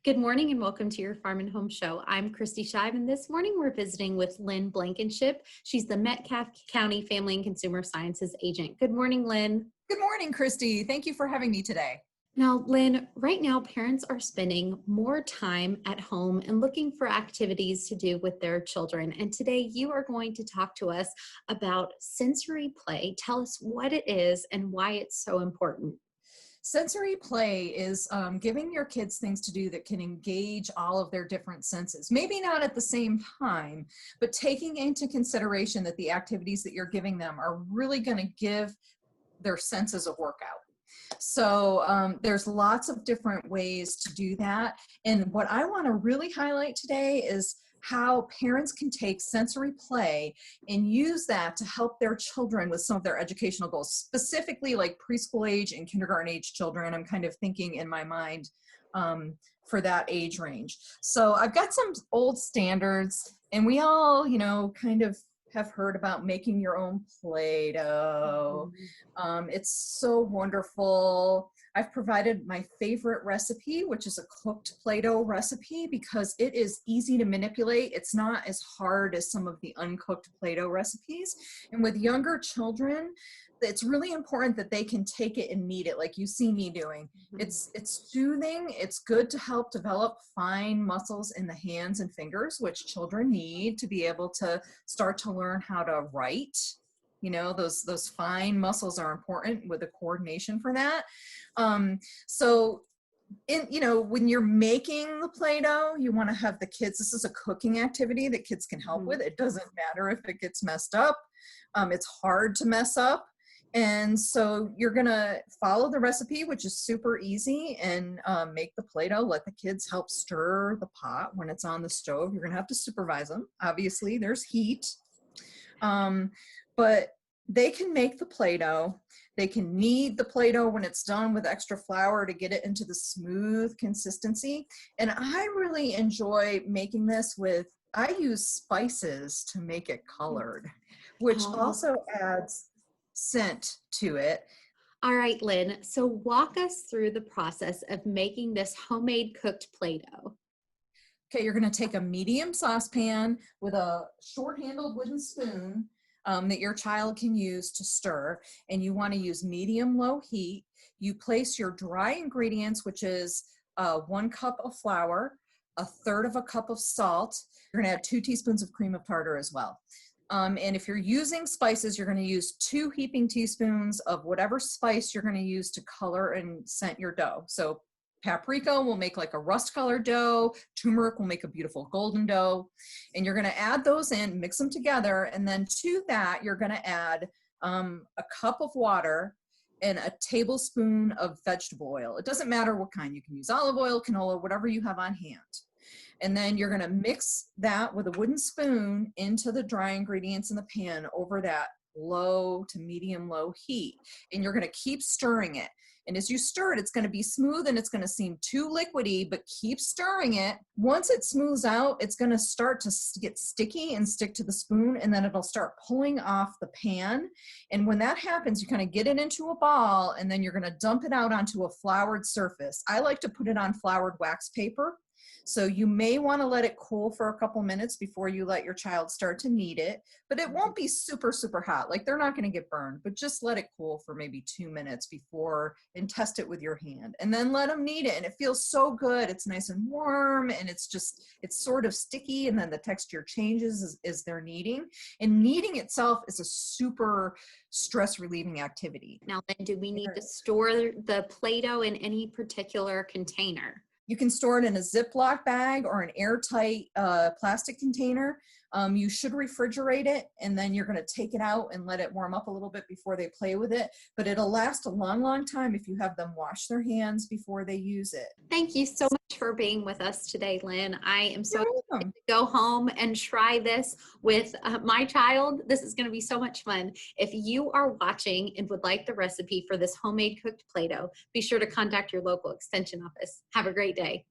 Good morning and welcome to your Farm and Home Show. I'm Kristi Shive, and this morning we're visiting with Lynn Blankenship. She's the Metcalfe County Family and Consumer Sciences Agent. Good morning, Lynn. Good morning, Kristi. Thank you for having me today. Now, Lynn, right now parents are spending more time at home and looking for activities to do with their children. And today you are going to talk to us about sensory play. Tell us what it is and why it's so important. Sensory play is giving your kids things to do that can engage all of their different senses. Maybe not at the same time, but taking into consideration that the activities that you're giving them are really going to give their senses a workout. So there's lots of different ways to do that. And what I want to really highlight today is how parents can take sensory play and use that to help their children with some of their educational goals, specifically like preschool age and kindergarten age children. I'm kind of thinking in my mind for that age range. So I've got some old standards, and we all, kind of have heard about making your own Play-Doh. It's so wonderful. I've provided my favorite recipe, which is a cooked Play-Doh recipe, because it is easy to manipulate. It's not as hard as some of the uncooked Play-Doh recipes. And with younger children, it's really important that they can take it and knead it like you see me doing. It's soothing. It's good to help develop fine muscles in the hands and fingers, which children need to be able to start to learn how to write. Those fine muscles are important with the coordination for that. When you're making the Play-Doh, you want to have the kids, this is a cooking activity that kids can help with. It doesn't matter if it gets messed up. It's hard to mess up. And so you're going to follow the recipe, which is super easy, and make the Play-Doh. Let the kids help stir the pot when it's on the stove. You're going to have to supervise them. Obviously, there's heat. But they can make the Play-Doh. They can knead the Play-Doh when it's done with extra flour to get it into the smooth consistency. And I really enjoy making this I use spices to make it colored, which also adds scent to it. All right, Lynn. So walk us through the process of making this homemade cooked Play-Doh. Okay, you're going to take a medium saucepan with a short-handled wooden spoon that your child can use to stir, and you want to use medium-low heat. You place your dry ingredients, which is 1 cup of flour, 1/3 of a cup of salt. You're going to add 2 teaspoons of cream of tartar as well. And if you're using spices, you're going to use 2 heaping teaspoons of whatever spice you're going to use to color and scent your dough. So paprika will make like a rust-colored dough. Turmeric will make a beautiful golden dough. And you're going to add those in, mix them together, and then to that, you're going to add a cup of water and a tablespoon of vegetable oil. It doesn't matter what kind. You can use olive oil, canola, whatever you have on hand. And then you're going to mix that with a wooden spoon into the dry ingredients in the pan over that low to medium low heat. And you're going to keep stirring it. And as you stir it, it's going to be smooth and it's going to seem too liquidy, but keep stirring it. Once it smooths out, it's going to start to get sticky and stick to the spoon, and then it'll start pulling off the pan. And when that happens, you kind of get it into a ball, and then you're going to dump it out onto a floured surface. I like to put it on floured wax paper. So you may want to let it cool for a couple minutes before you let your child start to knead it, but it won't be super, super hot. Like, they're not going to get burned, but just let it cool for maybe 2 minutes before, and test it with your hand, and then let them knead it. And it feels so good. It's nice and warm, and it's sort of sticky, and then the texture changes as they're kneading. And kneading itself is a super stress relieving activity. Now, Lynn, do we need to store the Play-Doh in any particular container? You can store it in a Ziploc bag or an airtight plastic container. You should refrigerate it, and then you're going to take it out and let it warm up a little bit before they play with it. But it'll last a long, long time if you have them wash their hands before they use it. Thank you so much for being with us today, Lynn. I am so excited to go home and try this with my child. This is going to be so much fun. If you are watching and would like the recipe for this homemade cooked Play-Doh, be sure to contact your local extension office. Have a great day.